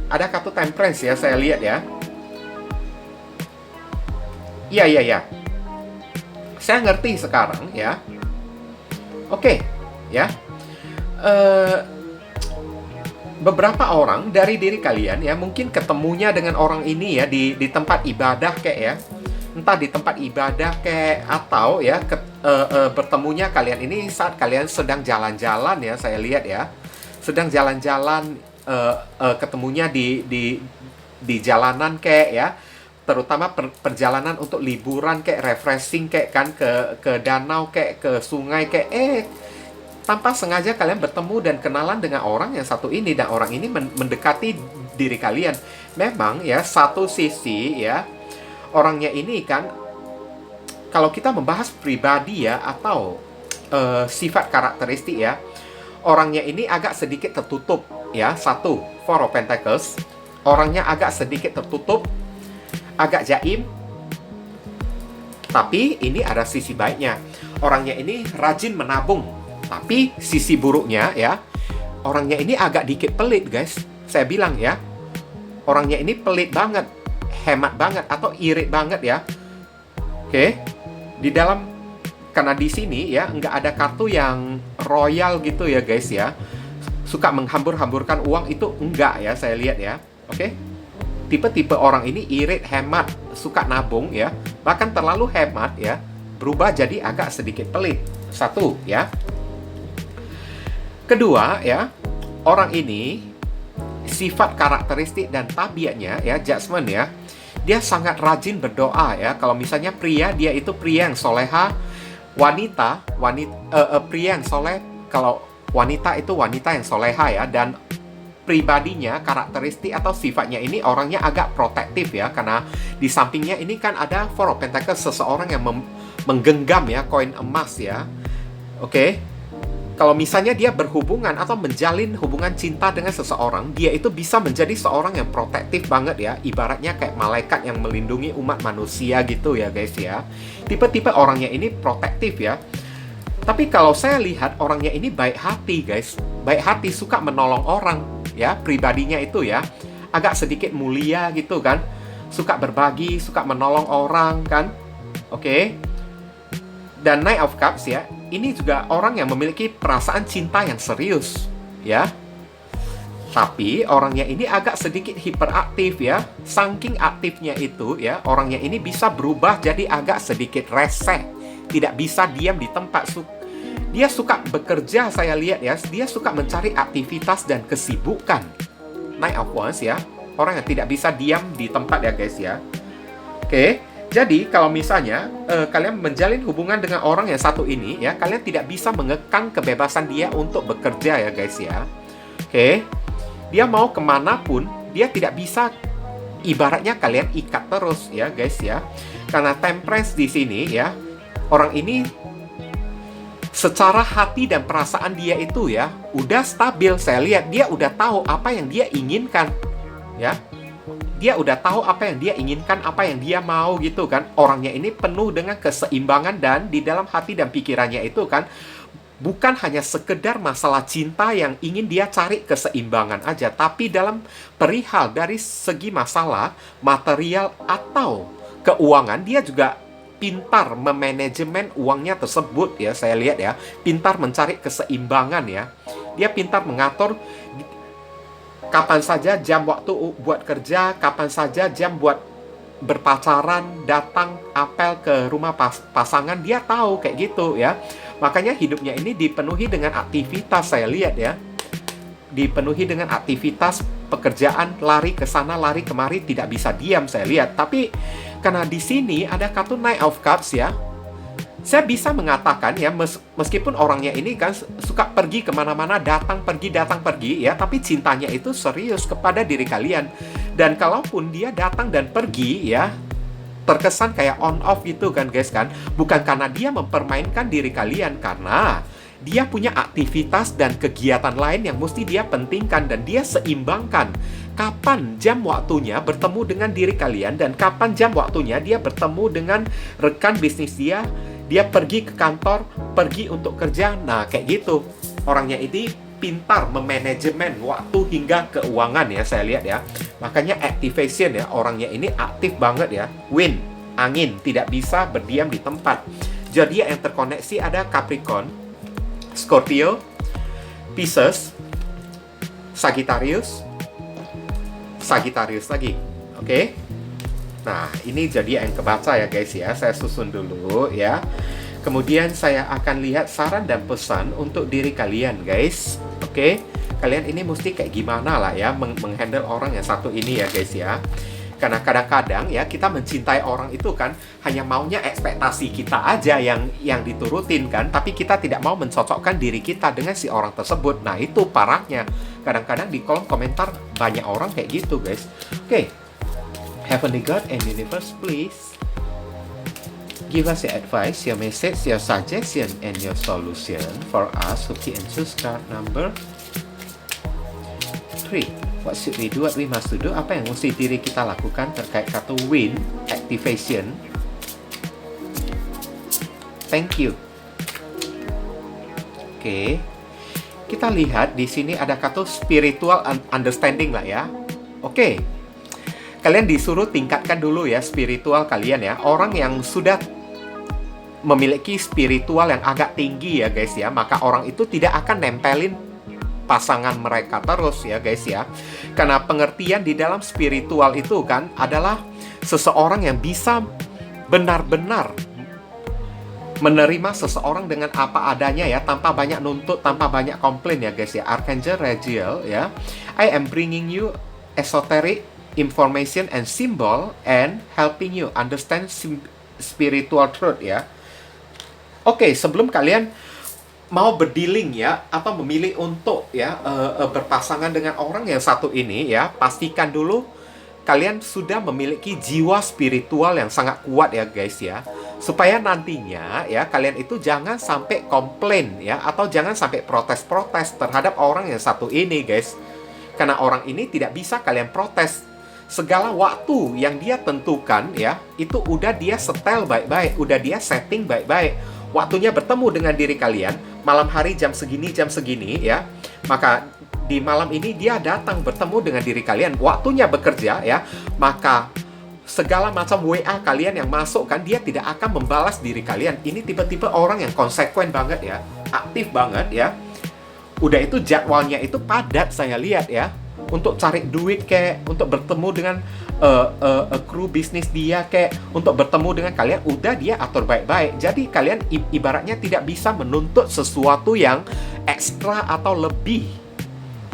ada kartu Temperance ya saya lihat ya. Iya. Saya ngerti sekarang ya. Oke, ya. Beberapa orang dari diri kalian ya mungkin ketemunya dengan orang ini ya di tempat ibadah kayak ya. Entah di tempat ibadah kayak atau ya bertemunya kalian ini saat kalian sedang jalan-jalan ya saya lihat ya. Sedang jalan-jalan ketemunya di jalanan kayak ya. Terutama perjalanan untuk liburan kayak refreshing kayak kan ke danau kayak ke sungai kayak tanpa sengaja kalian bertemu dan kenalan dengan orang yang satu ini dan orang ini mendekati diri kalian. Memang ya satu sisi ya orangnya ini kan kalau kita membahas pribadi ya atau sifat karakteristik ya orangnya ini agak sedikit tertutup ya. Satu, Four of Pentacles, orangnya agak sedikit tertutup, agak jaim. Tapi ini ada sisi baiknya. Orangnya ini rajin menabung. Tapi sisi buruknya ya, orangnya ini agak dikit pelit guys. Saya bilang ya, orangnya ini pelit banget, hemat banget atau irit banget ya. Oke. Di dalam, karena di sini ya nggak ada kartu yang royal gitu ya guys ya. Suka menghambur-hamburkan uang itu enggak ya saya lihat ya. Oke. Tipe-tipe orang ini irit, hemat, suka nabung ya. Bahkan terlalu hemat ya. Berubah jadi agak sedikit pelit. Satu ya. Kedua ya. Orang ini sifat karakteristik dan tabiatnya ya, Judgment ya. Dia sangat rajin berdoa ya. Kalau misalnya pria, dia itu pria yang soleha. Pria yang soleh. Kalau wanita itu wanita yang soleha ya. Dan pribadinya, karakteristik atau sifatnya ini orangnya agak protektif ya. Karena di sampingnya ini kan ada Four of Pentacles, seseorang yang menggenggam ya koin emas ya. Oke. Kalau misalnya dia berhubungan atau menjalin hubungan cinta dengan seseorang, dia itu bisa menjadi seorang yang protektif banget ya. Ibaratnya kayak malaikat yang melindungi umat manusia gitu ya guys ya. Tipe-tipe orangnya ini protektif ya. Tapi kalau saya lihat orangnya ini baik hati guys. Baik hati, suka menolong orang ya, pribadinya itu ya. agak sedikit mulia gitu kan, suka berbagi, suka menolong orang kan. Oke. Dan Knight of Cups ya, ini juga orang yang memiliki perasaan cinta yang serius ya. Tapi orangnya ini agak sedikit hiperaktif ya. Saking aktifnya itu ya, orangnya ini bisa berubah jadi agak sedikit reseh. Tidak bisa diam di tempat. Dia suka bekerja, saya lihat ya. Dia suka mencari aktivitas dan kesibukan. Knight of Wands ya. Orang yang tidak bisa diam di tempat ya guys ya. Oke. Jadi kalau misalnya kalian menjalin hubungan dengan orang yang satu ini ya, kalian tidak bisa mengekang kebebasan dia untuk bekerja ya guys ya. Oke. Dia mau kemanapun, dia tidak bisa, ibaratnya kalian ikat terus ya guys ya. Karena Temperance di sini ya, orang ini secara hati dan perasaan dia itu ya udah stabil. Saya lihat dia udah tahu apa yang dia inginkan ya. Dia udah tahu apa yang dia inginkan, apa yang dia mau gitu kan. Orangnya ini penuh dengan keseimbangan, dan di dalam hati dan pikirannya itu kan bukan hanya sekedar masalah cinta yang ingin dia cari keseimbangan aja, tapi dalam perihal dari segi masalah material atau keuangan, dia juga pintar memanajemen uangnya tersebut ya, saya lihat ya. Pintar mencari keseimbangan ya. Dia pintar mengatur kapan saja jam waktu buat kerja, kapan saja jam buat berpacaran, datang apel ke rumah pasangan, dia tahu kayak gitu ya. Makanya hidupnya ini dipenuhi dengan aktivitas, saya lihat ya. Dipenuhi dengan aktivitas pekerjaan, lari ke sana, lari kemari, tidak bisa diam, saya lihat. Tapi karena di sini ada kartu Knight of Cups ya, saya bisa mengatakan ya, meskipun orangnya ini kan suka pergi kemana-mana, datang pergi ya, tapi cintanya itu serius kepada diri kalian. Dan kalaupun dia datang dan pergi ya, terkesan kayak on off gitu kan guys kan, bukan karena dia mempermainkan diri kalian, karena dia punya aktivitas dan kegiatan lain yang mesti dia pentingkan, dan dia seimbangkan kapan jam waktunya bertemu dengan diri kalian dan kapan jam waktunya dia bertemu dengan rekan bisnis dia. Dia pergi ke kantor, pergi untuk kerja. Nah kayak gitu, orangnya ini pintar memanajemen waktu hingga keuangan ya, saya lihat ya. Makanya activation ya, orangnya ini aktif banget ya. Wind, angin, tidak bisa berdiam di tempat. Jadi yang terkoneksi ada Capricorn, Scorpio, Pisces, Sagittarius lagi. Oke. Nah, ini jadi yang kebaca ya guys ya. Saya susun dulu ya. Kemudian saya akan lihat saran dan pesan untuk diri kalian guys. Oke. Kalian ini mesti kayak gimana lah ya menghandle orang yang satu ini ya guys ya. Karena kadang-kadang ya kita mencintai orang itu kan hanya maunya ekspektasi kita aja yang diturutin kan, tapi kita tidak mau mencocokkan diri kita dengan si orang tersebut. Nah, itu parahnya. Kadang-kadang di kolom komentar banyak orang kayak gitu guys. Oke. Heavenly God and Universe, please give us your advice, your message, your suggestion, and your solution for us who and choose card number 3. What should we do? What we must do? Apa yang mesti diri kita lakukan terkait kartu Wind Activation? Thank you. Oke. Kita lihat di sini ada kartu Spiritual Understanding lah ya. Oke. Kalian disuruh tingkatkan dulu ya spiritual kalian ya. Orang yang sudah memiliki spiritual yang agak tinggi ya guys ya, maka orang itu tidak akan nempelin pasangan mereka terus ya guys ya. Karena pengertian di dalam spiritual itu kan adalah seseorang yang bisa benar-benar menerima seseorang dengan apa adanya ya, tanpa banyak nuntut, tanpa banyak komplain ya guys ya. Archangel Raziel ya. I am bringing you esoteric information and symbol and helping you understand spiritual truth ya. Oke, sebelum kalian mau berdealing ya, atau memilih untuk ya berpasangan dengan orang yang satu ini ya, pastikan dulu kalian sudah memiliki jiwa spiritual yang sangat kuat ya guys ya, supaya nantinya ya kalian itu jangan sampai komplain ya, atau jangan sampai protes-protes terhadap orang yang satu ini guys. Karena orang ini tidak bisa kalian protes. Segala waktu yang dia tentukan ya, itu udah dia setel baik-baik, udah dia setting baik-baik. Waktunya bertemu dengan diri kalian malam hari jam segini ya, maka di malam ini dia datang bertemu dengan diri kalian, waktunya bekerja ya, maka segala macam WA kalian yang masuk kan, dia tidak akan membalas diri kalian. Ini tipe-tipe orang yang konsekuen banget ya, aktif banget ya. Udah itu jadwalnya itu padat saya lihat ya, untuk cari duit kayak, untuk bertemu dengan kru bisnis dia kayak, untuk bertemu dengan kalian, udah dia atur baik-baik. Jadi kalian ibaratnya tidak bisa menuntut sesuatu yang ekstra atau lebih,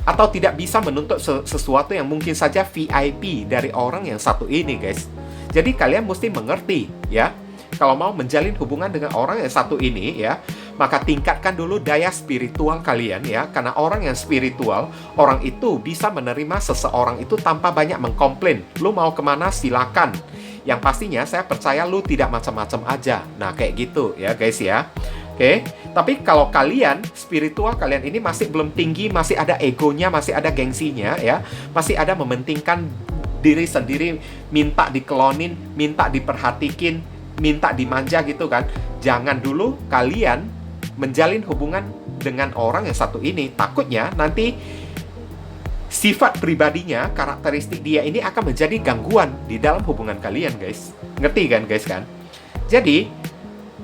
atau tidak bisa menuntut sesuatu yang mungkin saja VIP dari orang yang satu ini, guys. Jadi kalian mesti mengerti ya, kalau mau menjalin hubungan dengan orang yang satu ini ya, maka tingkatkan dulu daya spiritual kalian ya. Karena orang yang spiritual, orang itu bisa menerima seseorang itu tanpa banyak mengkomplain. Lu mau kemana silakan. Yang pastinya saya percaya lu tidak macam-macam aja. Nah kayak gitu ya guys ya. Oke, tapi kalau kalian spiritual, kalian ini masih belum tinggi, masih ada egonya, masih ada gengsinya ya, masih ada mementingkan diri sendiri, minta dikelonin, minta diperhatikin, minta dimanja gitu kan. Jangan dulu kalian menjalin hubungan dengan orang yang satu ini. Takutnya nanti sifat pribadinya, karakteristik dia ini akan menjadi gangguan di dalam hubungan kalian, guys. Ngerti kan, guys kan? Jadi,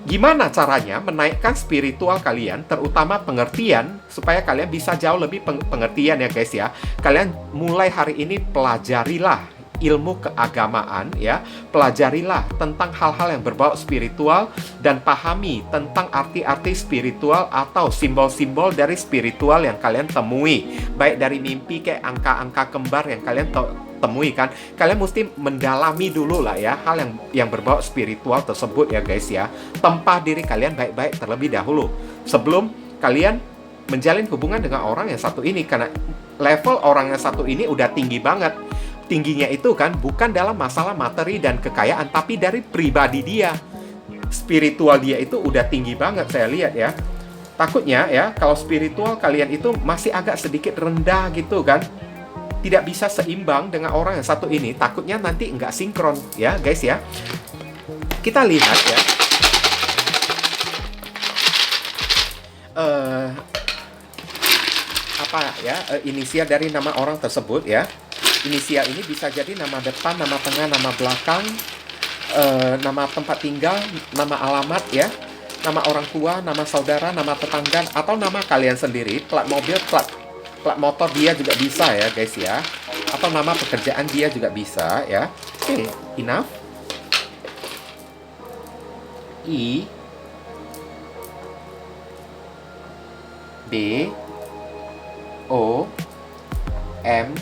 gimana caranya menaikkan spiritual kalian, terutama pengertian, supaya kalian bisa jauh lebih pengertian ya, guys ya. Kalian mulai hari ini pelajarilah ilmu keagamaan ya, pelajarilah tentang hal-hal yang berbau spiritual dan pahami tentang arti-arti spiritual atau simbol-simbol dari spiritual yang kalian temui, baik dari mimpi kayak angka-angka kembar yang kalian temui kan. Kalian mesti mendalami dulu lah ya hal yang berbau spiritual tersebut ya guys ya. Tempah diri kalian baik-baik terlebih dahulu sebelum kalian menjalin hubungan dengan orang yang satu ini, karena level orang yang satu ini udah tinggi banget. Tingginya itu kan bukan dalam masalah materi dan kekayaan, tapi dari pribadi dia. Spiritual dia itu udah tinggi banget saya lihat ya. Takutnya ya kalau spiritual kalian itu masih agak sedikit rendah gitu kan, tidak bisa seimbang dengan orang yang satu ini, takutnya nanti nggak sinkron ya guys ya. Kita lihat ya, apa ya inisial dari nama orang tersebut ya. Inisial ini bisa jadi nama depan, nama tengah, nama belakang, nama tempat tinggal, nama alamat ya, nama orang tua, nama saudara, nama tetangga, atau nama kalian sendiri, plat mobil, plat motor dia juga bisa ya guys ya, atau nama pekerjaan dia juga bisa ya. Oke, enough. I B O M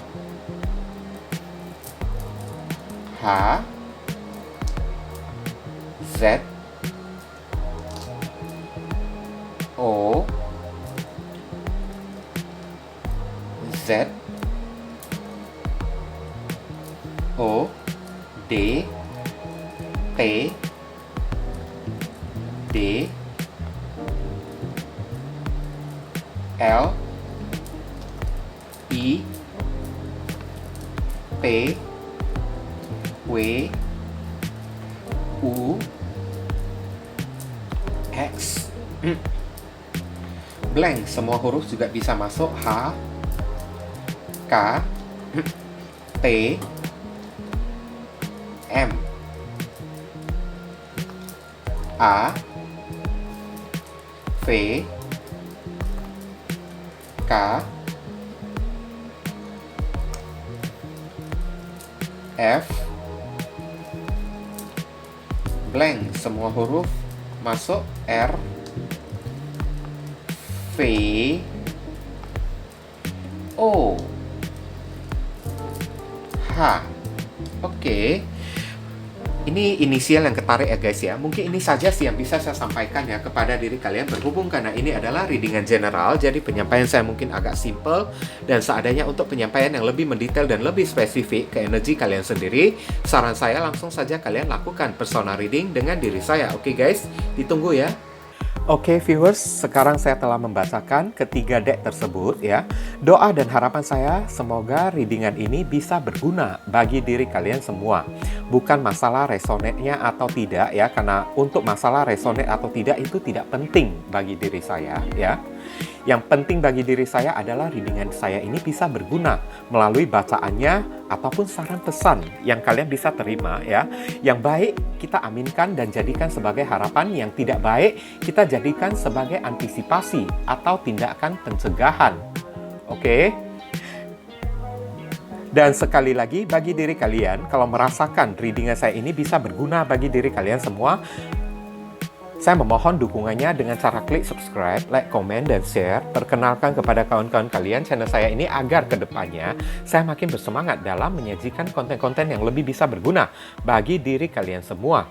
H Z O Z O D T D L I P W U X blank, semua huruf juga bisa masuk. H K T M A V K F blank, semua huruf masuk. R V O H. Oke. Ini inisial yang ketarik ya guys ya. Mungkin ini saja sih yang bisa saya sampaikan ya kepada diri kalian, berhubung karena ini adalah readingan general. Jadi penyampaian saya mungkin agak simple, dan seadanya untuk penyampaian yang lebih mendetail dan lebih spesifik ke energi kalian sendiri, saran saya langsung saja kalian lakukan personal reading dengan diri saya. Oke guys, ditunggu ya. Oke viewers, sekarang saya telah membacakan ketiga deck tersebut ya. Doa dan harapan saya semoga readingan ini bisa berguna bagi diri kalian semua. bukan masalah resonate-nya atau tidak ya, karena untuk masalah resonate atau tidak itu tidak penting bagi diri saya ya. Yang penting bagi diri saya adalah readingan saya ini bisa berguna melalui bacaannya ataupun saran pesan yang kalian bisa terima ya. Yang baik kita aminkan dan jadikan sebagai harapan, yang tidak baik kita jadikan sebagai antisipasi atau tindakan pencegahan. Oke? Dan sekali lagi, bagi diri kalian, kalau merasakan readingan saya ini bisa berguna bagi diri kalian semua, saya memohon dukungannya dengan cara klik subscribe, like, komen, dan share. Perkenalkan kepada kawan-kawan kalian channel saya ini agar kedepannya saya makin bersemangat dalam menyajikan konten-konten yang lebih bisa berguna bagi diri kalian semua.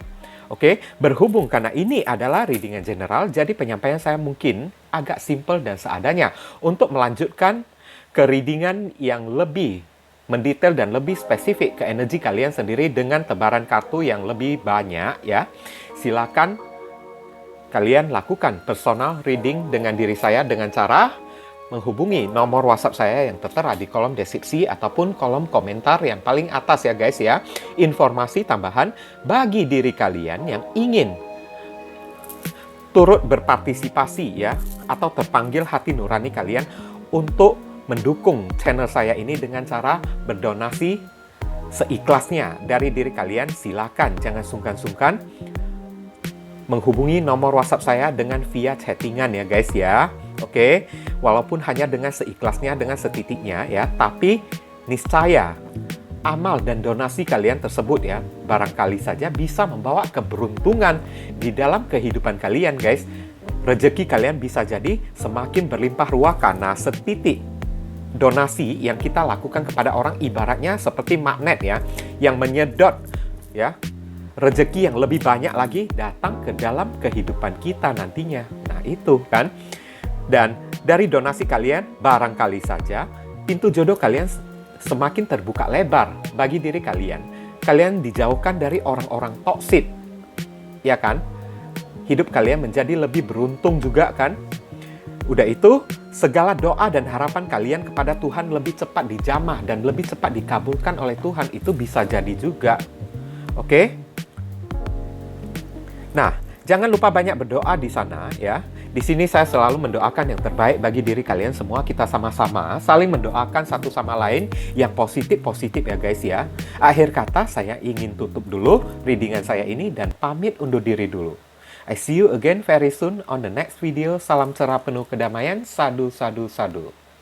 Oke, berhubung karena ini adalah readingan general, jadi penyampaian saya mungkin agak simple dan seadanya untuk melanjutkan ke readingan yang lebih mendetail dan lebih spesifik ke energi kalian sendiri dengan tebaran kartu yang lebih banyak ya. Silakan kalian lakukan personal reading dengan diri saya dengan cara menghubungi nomor WhatsApp saya yang tertera di kolom deskripsi ataupun kolom komentar yang paling atas ya guys ya. Informasi tambahan bagi diri kalian yang ingin turut berpartisipasi ya, atau terpanggil hati nurani kalian untuk mendukung channel saya ini dengan cara berdonasi seikhlasnya dari diri kalian. Silakan, jangan sungkan-sungkan menghubungi nomor WhatsApp saya dengan via chattingan ya guys ya. Oke, walaupun hanya dengan seikhlasnya, dengan setitiknya ya, tapi niscaya amal dan donasi kalian tersebut ya, barangkali saja bisa membawa keberuntungan di dalam kehidupan kalian guys. Rezeki kalian bisa jadi semakin berlimpah ruah karena setitik donasi yang kita lakukan kepada orang ibaratnya seperti magnet ya, yang menyedot ya rezeki yang lebih banyak lagi datang ke dalam kehidupan kita nantinya. Nah itu kan. Dan dari donasi kalian barangkali saja pintu jodoh kalian semakin terbuka lebar bagi diri kalian. Kalian dijauhkan dari orang-orang toksik ya kan. Hidup kalian menjadi lebih beruntung juga kan. Udah itu, segala doa dan harapan kalian kepada Tuhan lebih cepat dijamah dan lebih cepat dikabulkan oleh Tuhan. Itu bisa jadi juga. Oke? Nah, jangan lupa banyak berdoa di sana ya. Di sini saya selalu mendoakan yang terbaik bagi diri kalian semua. Kita sama-sama saling mendoakan satu sama lain yang positif-positif ya guys ya. Akhir kata, saya ingin tutup dulu readingan saya ini dan pamit undur diri dulu. I see you again very soon on the next video. Salam cerah penuh kedamaian. Sadu, sadu, sadu.